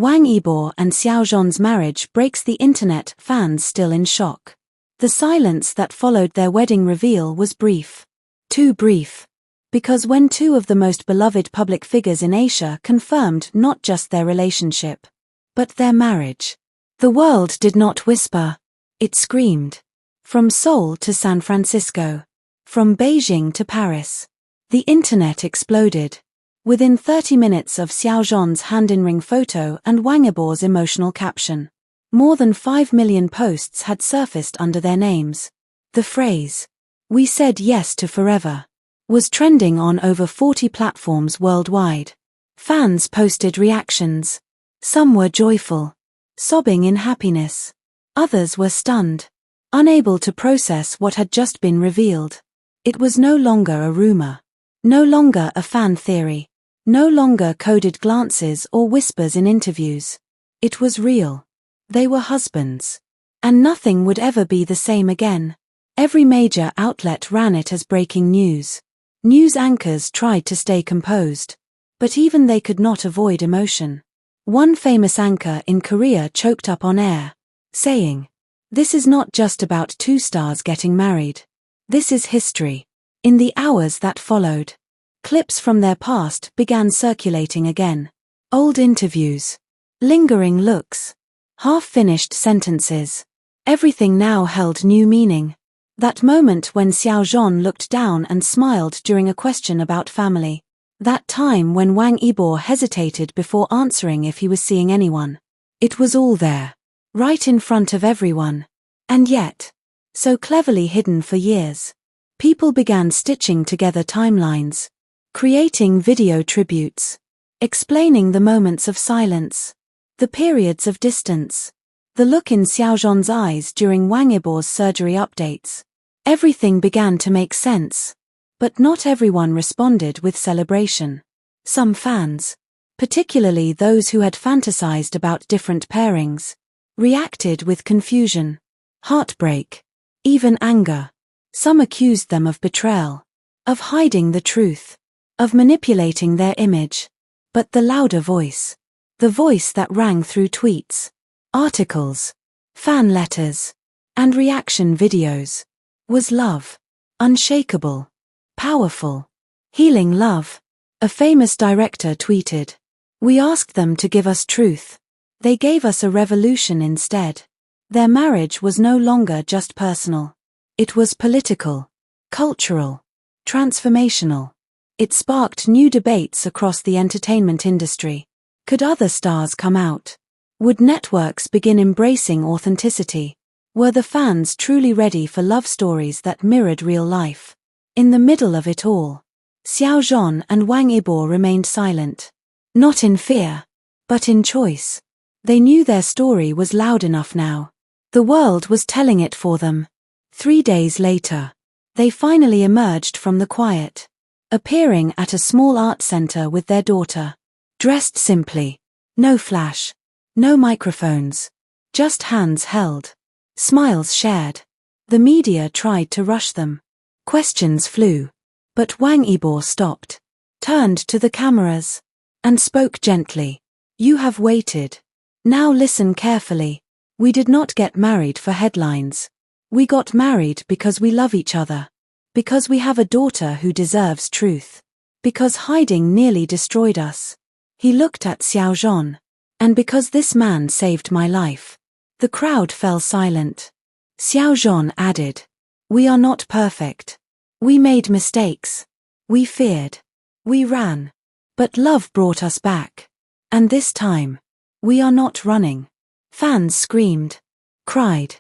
Wang Yibo and XIAOZHAN'S marriage breaks the internet, fans still in shock. The silence that followed their wedding reveal was brief. Too brief. Because when two of the most beloved public figures in Asia confirmed not just their relationship, but their marriage, the world did not whisper, it screamed. From Seoul to San Francisco, from Beijing to Paris, the internet exploded. Within 30 minutes of XIAOZHAN'S hand-in-ring photo and Wang Yibo's emotional caption, more than 5 million posts had surfaced under their names. The phrase, "We said yes to forever," was trending on over 40 platforms worldwide. Fans posted reactions. Some were joyful, sobbing in happiness. Others were stunned, unable to process what had just been revealed. It was no longer a rumor, no longer a fan theory, no longer coded glances or whispers in interviews. It was real. They were husbands. And nothing would ever be the same again. Every major outlet ran it as breaking news. News anchors tried to stay composed, but even they could not avoid emotion. One famous anchor in Korea choked up on air, saying, "This is not just about two stars getting married. This is history." In the hours that followed, clips from their past began circulating again. Old interviews, lingering looks, half-finished sentences. Everything now held new meaning. That moment when XIAOZHAN looked down and smiled during a question about family. That time when Wang Yibo hesitated before answering if he was seeing anyone. It was all there, right in front of everyone. And yet, so cleverly hidden for years. People began stitching together timelines, creating video tributes, explaining the moments of silence, the periods of distance, the look in XIAOZHAN'S eyes during Wang Yibo's surgery updates. Everything began to make sense. But not everyone responded with celebration. Some fans, particularly those who had fantasized about different pairings, reacted with confusion, heartbreak, even anger. Some accused them of betrayal, of hiding the truth, of manipulating their image. But the louder voice, the voice that rang through tweets, articles, fan letters, and reaction videos, was love. Unshakable. Powerful. Healing love. A famous director tweeted, "We asked them to give us truth. They gave us a revolution instead." Their marriage was no longer just personal. It was political, cultural, transformational. It sparked new debates across the entertainment industry. Could other stars come out? Would networks begin embracing authenticity? Were the fans truly ready for love stories that mirrored real life? In the middle of it all, XIAOZHAN and Wang Yibo remained silent. Not in fear, but in choice. They knew their story was loud enough now. The world was telling it for them. 3 days later, they finally emerged from the quiet, appearing at a small art center with their daughter. Dressed simply. No flash. No microphones. Just hands held. Smiles shared. The media tried to rush them. Questions flew. But Wang Yibo stopped, turned to the cameras, and spoke gently. "You have waited. Now listen carefully. We did not get married for headlines. We got married because we love each other. Because we have a daughter who deserves truth. Because hiding nearly destroyed us." He looked at XIAOZHAN. "And because this man saved my life." The crowd fell silent. XIAOZHAN added, "We are not perfect. We made mistakes. We feared. We ran. But love brought us back. And this time, we are not running." Fans screamed, cried,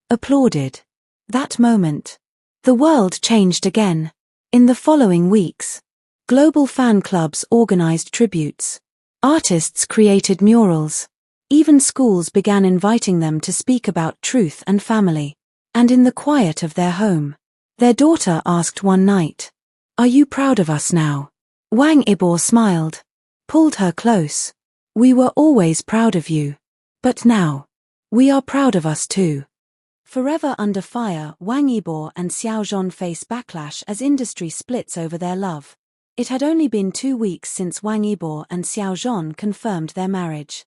applauded. That moment, the world changed again. In the following weeks, global fan clubs organized tributes. Artists created murals. Even schools began inviting them to speak about truth and family. And in the quiet of their home, their daughter asked one night, "Are you proud of us now?" Wang Yibo smiled, pulled her close. "We were always proud of you. But now, we are proud of us too." Forever under fire, Wang Yibo and XIAOZHAN face backlash as industry splits over their love. It had only been 2 weeks since Wang Yibo and XIAOZHAN confirmed their marriage.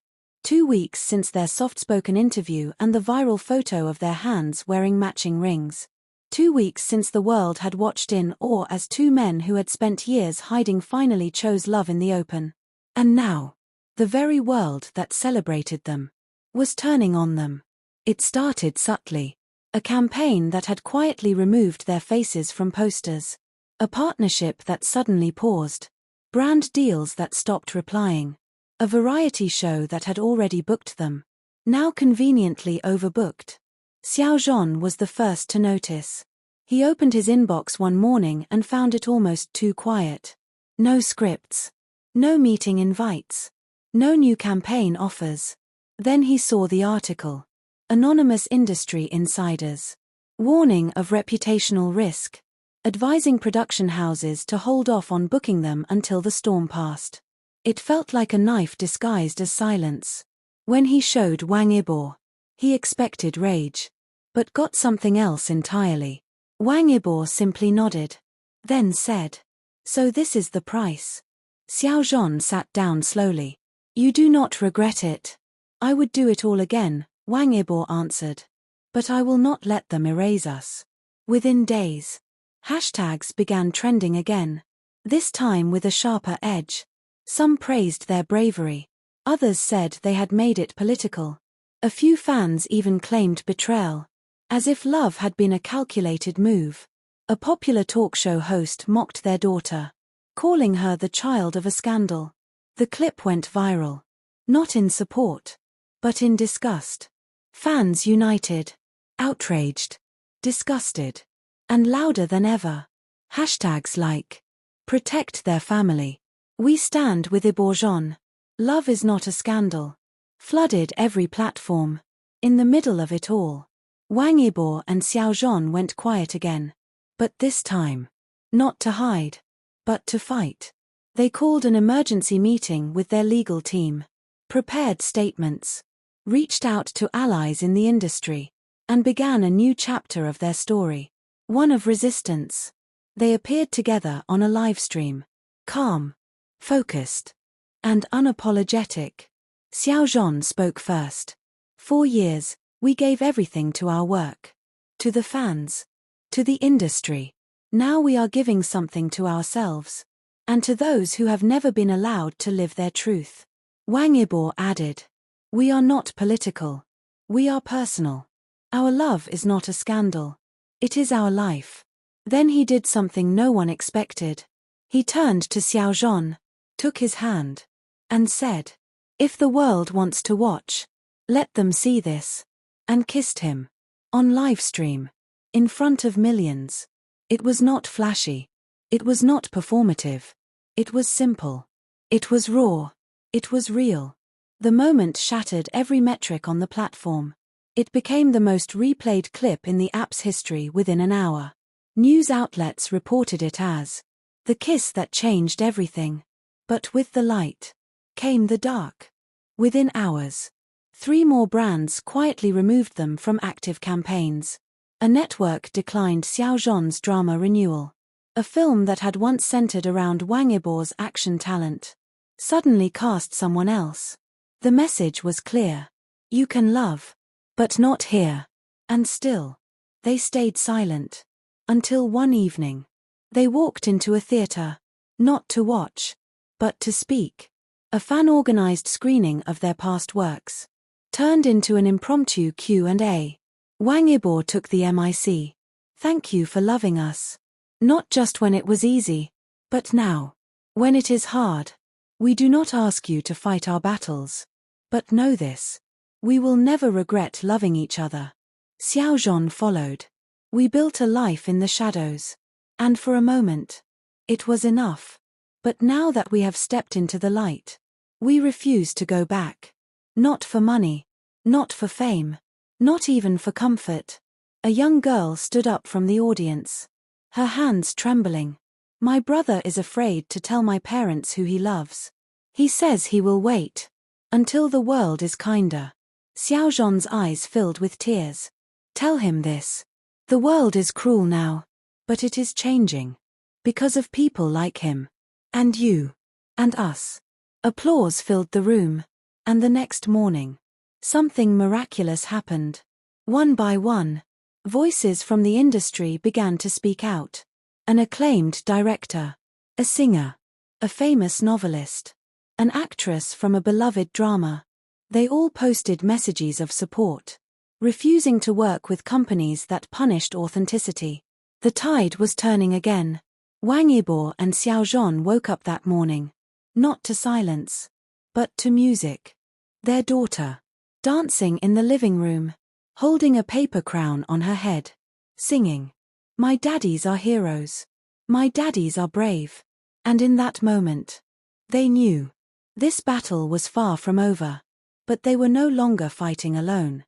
2 weeks since their soft-spoken interview and the viral photo of their hands wearing matching rings. 2 weeks since the world had watched in awe as two men who had spent years hiding finally chose love in the open. And now, the very world that celebrated them was turning on them. It started subtly. A campaign that had quietly removed their faces from posters. A partnership that suddenly paused. Brand deals that stopped replying. A variety show that had already booked them, now conveniently overbooked. XIAOZHAN was the first to notice. He opened his inbox one morning and found it almost too quiet. No scripts. No meeting invites. No new campaign offers. Then he saw the article. Anonymous industry insiders. Warning of reputational risk. Advising production houses to hold off on booking them until the storm passed. It felt like a knife disguised as silence. When he showed Wang Yibo, he expected rage, but got something else entirely. Wang Yibo simply nodded, then said, "So this is the price." XIAOZHAN sat down slowly. "You do not regret it?" "I would do it all again," Wang Yibo answered. "But I will not let them erase us." Within days, hashtags began trending again, this time with a sharper edge. Some praised their bravery. Others said they had made it political. A few fans even claimed betrayal, as if love had been a calculated move. A popular talk show host mocked their daughter, calling her the child of a scandal. The clip went viral. Not in support, but in disgust. Fans united, outraged, disgusted, and louder than ever. Hashtags like, "Protect their family," "We stand with XIAOZHAN," "Love is not a scandal," flooded every platform. In the middle of it all, Wang Yibo and XIAOZHAN went quiet again. But this time, not to hide, but to fight. They called an emergency meeting with their legal team, prepared statements, reached out to allies in the industry, and began a new chapter of their story. One of resistance. They appeared together on a livestream. Calm, focused, and unapologetic. XIAOZHAN spoke first. "For years, we gave everything to our work. To the fans. To the industry. Now we are giving something to ourselves. And to those who have never been allowed to live their truth." Wang Yibo added, "We are not political. We are personal. Our love is not a scandal. It is our life." Then he did something no one expected. He turned to XIAOZHAN, took his hand, and said, "If the world wants to watch, let them see this," and kissed him. On livestream. In front of millions. It was not flashy. It was not performative. It was simple. It was raw. It was real. The moment shattered every metric on the platform. It became the most replayed clip in the app's history within an hour. News outlets reported it as the kiss that changed everything. But with the light came the dark. Within hours, 3 more brands quietly removed them from active campaigns. A network declined XIAOZHAN'S drama renewal. A film that had once centered around Wang Yibo's action talent suddenly cast someone else. The message was clear. You can love, but not here. And still, they stayed silent. Until one evening, they walked into a theater, not to watch, but to speak. A fan-organized screening of their past works turned into an impromptu Q&A. Wang Yibo took the mic. "Thank you for loving us. Not just when it was easy, but now, when it is hard. We do not ask you to fight our battles. But know this. We will never regret loving each other." XIAOZHAN followed. "We built a life in the shadows. And for a moment, it was enough. But now that we have stepped into the light, we refuse to go back. Not for money. Not for fame. Not even for comfort." A young girl stood up from the audience, her hands trembling. "My brother is afraid to tell my parents who he loves. He says he will wait until the world is kinder." XIAOZHAN'S eyes filled with tears. "Tell him this. The world is cruel now, but it is changing. Because of people like him. And you. And us." Applause filled the room. And the next morning, something miraculous happened. One by one, voices from the industry began to speak out. An acclaimed director, a singer, a famous novelist, an actress from a beloved drama. They all posted messages of support, refusing to work with companies that punished authenticity. The tide was turning again. Wang Yibo and XIAOZHAN woke up that morning, not to silence, but to music. Their daughter, dancing in the living room, holding a paper crown on her head, singing, "My daddies are heroes. My daddies are brave." And in that moment, they knew. This battle was far from over. But they were no longer fighting alone.